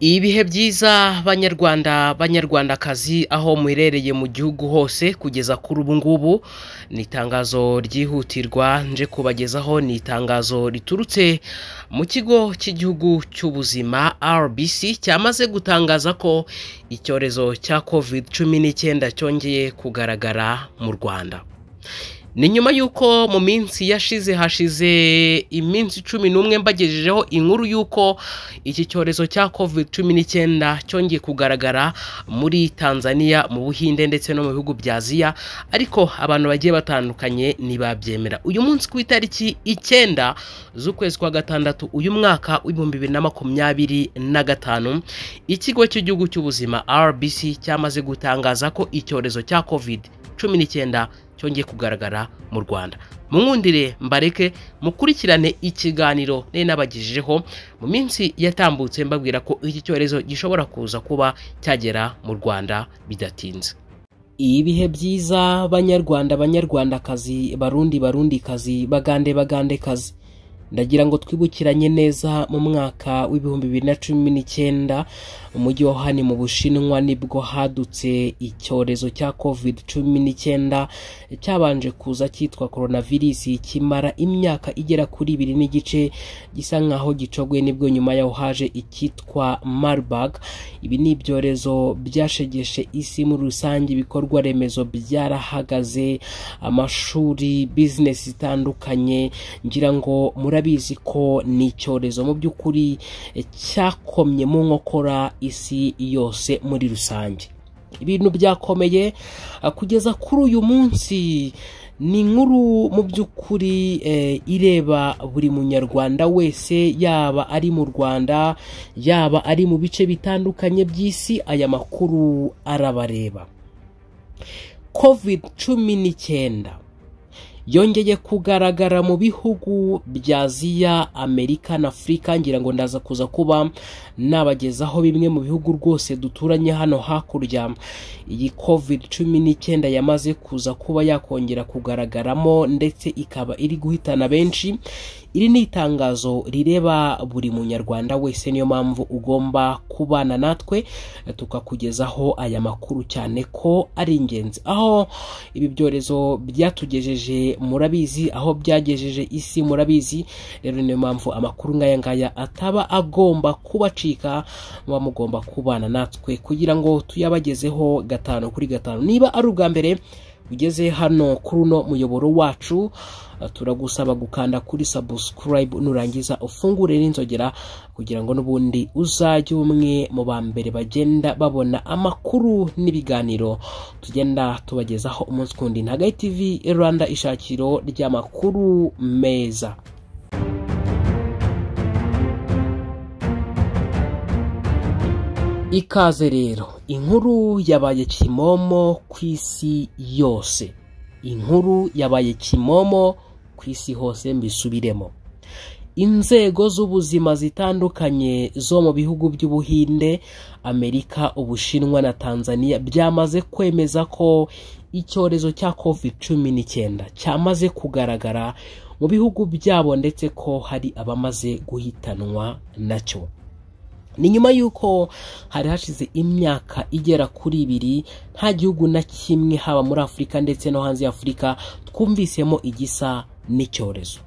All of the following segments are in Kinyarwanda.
Ibihe byiza banyarwandakazi aho muherereye mu gihugu hose kugeza kuri ubu ngubu ni itangazo ryihutirwa nje kubagezaho. Ni itangazo riturutse mu kigo cy'igihugu cy'ubuzima RBC cyamaze gutangaza ko icyorezo cya COVID-19 cyongeye kugaragara mu Rwanda. Ni nyuma yuko mu minsi hashize iminsi 11 mbagejejeho inkuru yuko iki cyorezo cya COVID-19 cyongeye kugaragara muri Tanzania, mu Buhinde ndetse no mu bihugu bya Aziya, ariko abantu bagiye batandukanye ntibabyemera. Uyu munsi ku itariki 9 z'ukwezi kwa gatandatu uyu mwaka w'2025 ikigo cy'igihugu cy'ubuzima RBC cyamaze gutangaza ko icyorezo cya COVID-19 cyongeye kugaragara mu Rwanda. Mungundire mbareke mukurikirane ikiganiro nabagijeho mu minsi yatambutse mbabwira ko iki cyorezo gishobora kuza kuba cyagera mu Rwanda bidatinze. Ibihe byiza banyarwandakazi, barundikazi, bagandekazi, ndagira ngo twibukiranye neza mu mwaka w'2019 umujyi wa Wuhan mu Bushinwa nibwo hadutse icyorezo cya COVID-19 cyabanje kuza cyitwa coronavirus, kimara imyaka igera kuri 2 n'igice gisa nkaho gicogwe, nibwo nyuma yaho haje icyitwa Marburg. Ibi ni ibyorezo byashegeshe isi muri rusange, ibikorwa remezo byarahagaze, amashuri, business zitandukanye. Ngira ngo murabizi ko ni icyorezo mu by'ukuri cyakomye mu nkokora isi yose muri rusange. Ibintu byakomeye kugeza kuri uyu munsi. Ni inkuru mu by'ukuri ireba buri munyarwanda wese, yaba ari mu Rwanda, yaba ari mu bice bitandukanye by'isi. Aya makuru arabareba. COVID-19 yongeye kugaragara mu bihugu bya Aziya, Amerika na Afrika. Ngira ngo ndaza kuza kuba nabagezaho bimwe mu bihugu rwose duturanye hano hakurya. Iyi COVID-19 yamaze kuza kuba yakongera kugaragaramo ndetse ikaba iri guhitana benshi. Iri ni itangazo rireba buri munyarwanda wese, niyo mpamvu ugomba kubana natwe tukakugezaho aya makuru cyane ko ari ingenzi. Aho ibi byorezo byatugejeje murabizi, aho byagejeje isi murabizi. Rero niyo mpamvu amakuru ngaya ataba agomba kubacika, muba mugomba kubana natwe kugira ngo tuyabagezeho 5 kuri 5. Niba ari ubwa mbere ugeze hano kuri uno muyoboro wacu, turagusaba gukanda kuri subscribe, nurangiza ufungure n'inzogera kugira ngo nubundi uzajye umwe mu ba mbere bagenda babona amakuru n'ibiganiro tugenda tubagezaho umunsi kundi. Ntagaye TV Rwanda, ishakiro ry'amakuru meza. Ikaze rero. Inkuru yabaye kimomo ku isi yose. Inkuru yabaye kimomo ku isi hose, mbisubiremo. Inzego z'ubuzima zitandukanye zo mu bihugu by'Ubuhinde, Amerika, Ubushinwa na Tanzania byamaze kwemeza ko icyorezo cya COVID-19 cyamaze kugaragara mu bihugu byabo ndetse ko hari abamaze guhitanwa nacyo. Ni nyuma yuko hari hashize imyaka igera kuri 2 nta gihugu na kimwe haba muri Afrika ndetse no hanze ya Afrika twumvisemo igisa n'icyorezo.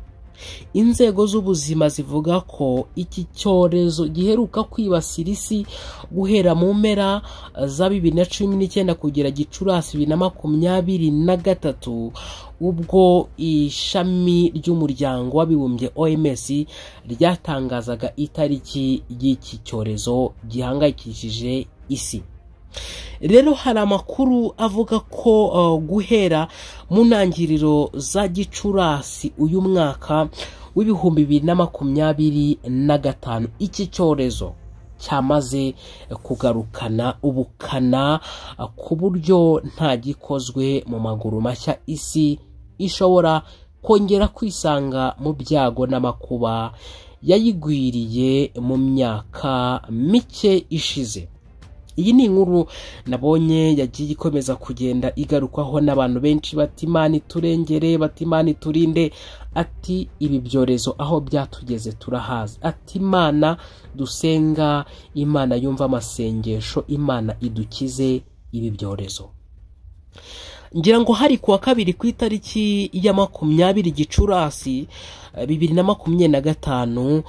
Inzego z'ubuzima zivuga ko iki cyorezo giheruka kwibasira isi guhera mu mpera za 2019 kugera Gicurasi 2023, ubwo ishami ry'umuryango w'abibumbye OMS ryatangazaga itariki y'iki cyorezo gihangayikishije isi. Rero hari amakuru avuga ko guhera mu ntangiriro za Gicurasi uyu mwaka w'2025 iki cyorezo cyamaze kugarukana ubukana ku buryo nta gikozwe mu maguru mashya isi ishobora kongera kwisanga mu byago n'amakuba yayigwiriye mu myaka mike ishize. Iyi ni inkuru nabonye yagiye ikomeza kugenda igarukwaho n'abantu benshi, bati Imana iturengere, bati Imana iturinde, ati ibi byorezo aho byatugeze turahazi, ati Imana dusenga, Imana yumva amasengesho, Imana idukize ibi byorezo. Ngira ngo hari kuwa kabiri ku itariki ya 20 Gicurasi 2025,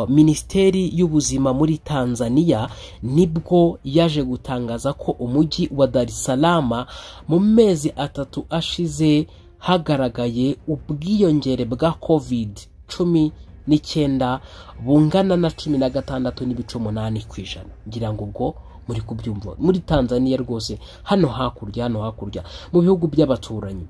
Minisiteri y'Ubuzima muri Tanzania nibwo yaje gutangaza ko umujyi wa Dar es Salaam mu mezi 3 ashize hagaragaye ubwiyongere bwa COVID-19 bungana na 16.8%. Ngira ngo ubwo muri kubyumva muri Tanzania rwose hano hakurya mu bihugu by'abaturanyi.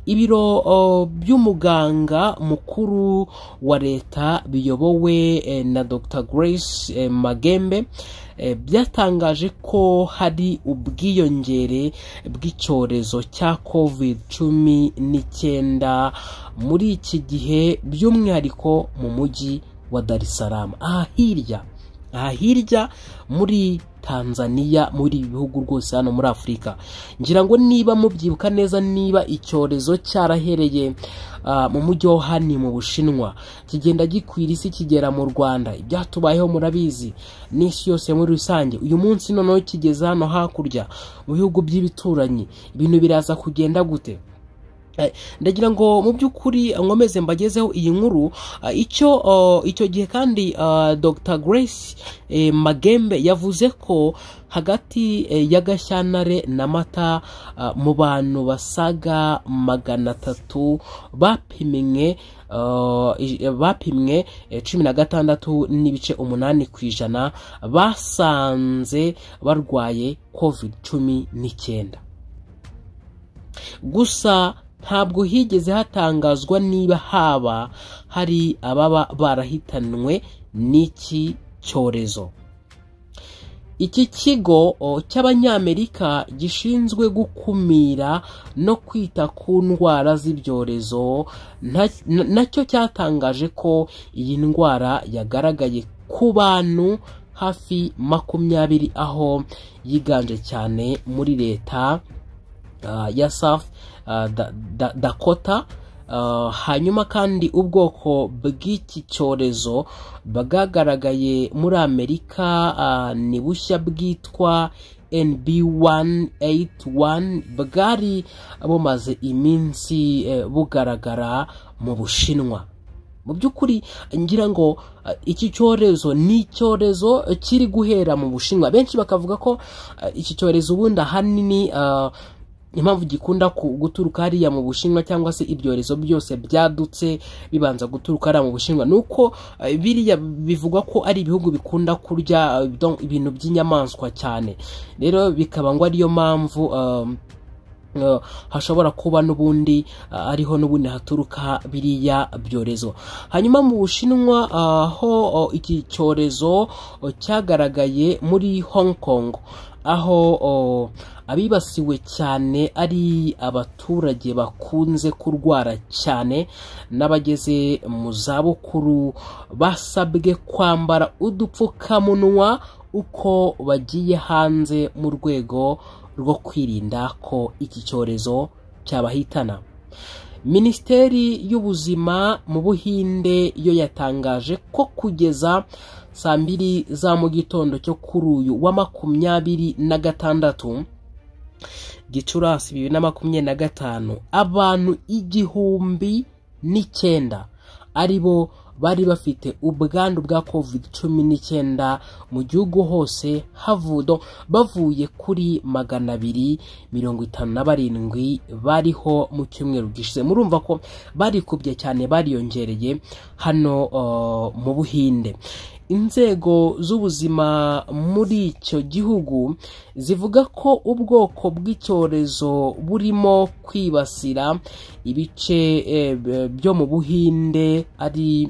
Ibiro by'umuganga mukuru wa leta biyobowe na Dr. Grace Magembe byatangaje ko hari ubwiyongere bw'icyorezo cya COVID-19 muri iki gihe, by'umwihariko mu mujyi wa Dar es Salaam, hirya muri Tanzania, muri ibihugu rwose hano muri Afrika. Ngira ngo niba mubyibuka neza, niba icyorezo cyarahereye mu mujyi wa Wuhan mu Bushinwa, kigenda gikwira isi kigera mu Rwanda, ibyatubayeho murabizi, n'isi yose muri rusange, uyu munsi noneho kigeze hano hakurya mu bihugu by'ibituranyi, ibintu biraza kugenda gute? Ndagira ngo mu by'ukuri nkomeze mbagezeho iyi nkuru. Icyo gihe kandi Dr. Grace Magembe yavuze ko hagati ya Gashyantare na Mata mu bantu basaga 300 bapimwe 16.8% basanze barwaye COVID-19. Gusa ntabwo higeze hatangazwa niba haba hari ababa barahitanwe n'iki cyorezo. Iki kigo cy'Abanyamerika gishinzwe gukumira no kwita ku ndwara z'ibyorezo nacyo cyatangaje ko iyi ndwara yagaragaye ku bantu hafi 20, aho yiganje cyane muri leta ya South Dakota. Hanyuma kandi ubwoko bw'iki cyorezo bwagaragaye muri Amerika ni bushya bwitwa NB181, bwari bumaze iminsi bugaragara mu Bushinwa. Mu by'ukuri ngira ngo iki cyorezo ni icyorezo kiri guhera mu Bushinwa. Benshi bakavuga ko iki cyorezo ubundi ahanini impamvu gikunda guturuka hariya mu Bushinwa, cyangwa se ibyorezo byose byadutse bibanza guturuka hariya mu Bushinwa, nuko biriya bivugwa ko ari ibihugu bikunda kurya ibintu by'inyamaswa cyane. Rero bikaba ngo ariyo mpamvu hashobora kuba n'ubundi ariho n'ubundi haturuka biriya byorezo. Hanyuma mu Bushinwa aho iki cyorezo cyagaragaye muri Hong Kong, aho abibasiwe cyane ari abaturage bakunze kurwara cyane n'abageze mu zabukuru, basabwe kwambara udupfukamunwa uko bagiye hanze mu rwego rwo kwirinda ko iki cyorezo cyabahitana. Minisiteri y'Ubuzima mu Buhinde yo yatangaje ko kugeza saa 2 za mu gitondo cyo kuri uyu wa 26 Gicurasi 2025, abantu 1009 aribo bari bafite ubwandu bwa COVID-19 mu gihugu hose, bavuye kuri 257 bariho mu cyumweru gishize. Murumva ko barikubye cyane, bariyongereye hano mu Buhinde. Inzego z'ubuzima muri icyo gihugu zivuga ko ubwoko bw'icyorezo burimo kwibasira ibice byo mu Buhinde ari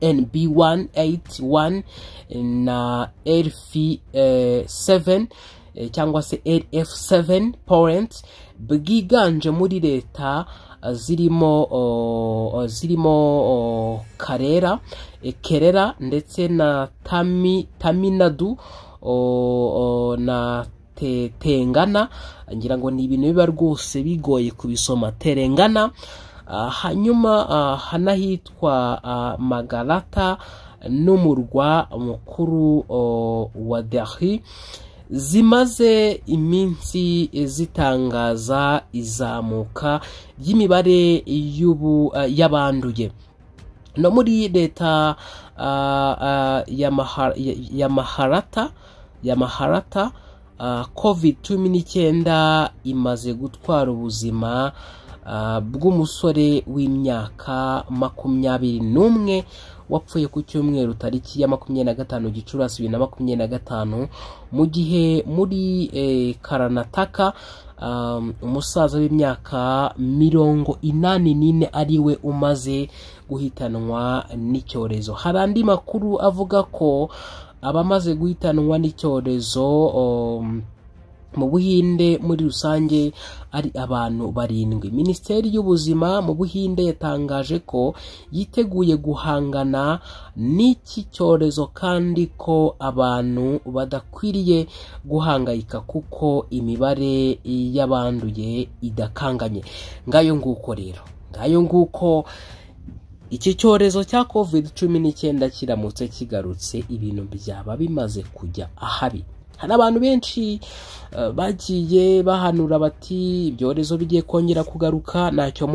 NB181 na LF7 cyangwa se LF7 parent, bwiganje muri leta zirimo Kerala ndetse na Tamil Nadu, na Tengana, ngira ngo ni ibintu biba rwose bigoye kubisoma. Terengana, hanyuma hanahitwa Magarata n'umurwa mukuru wa Delhi, zimaze iminsi zitangaza izamuka ry'imibare y'abanduye. No muri leta ya Maharata, COVID-19 imaze gutwara ubuzima bw'umusore w'imyaka 21 wapfuye ku cyumweru tariki ya 25 Gicurasi 2025, mu gihe muri Karnataka umusaza w'imyaka 84 ariwe umaze guhitanwa n'icyorezo. Hari andi makuru avuga ko abamaze guhitanwa n'icyorezo mu Buhinde muri rusange ari abantu 7. Minisiteri y'ubuzima mu Buhinde yatangaje ko yiteguye guhangana n'iki cyorezo kandi ko abantu badakwiriye guhangayika kuko imibare y'abanduye idakanganye. Ngayo nguko rero, ngayo nguko iki cyorezo cya COVID-19 kiramutse kigarutse, ibintu byaba bimaze kujya ahabi. Hari abantu benshi bagiye bahanura bati ibyorezo bigiye kongera kugaruka, ntacyo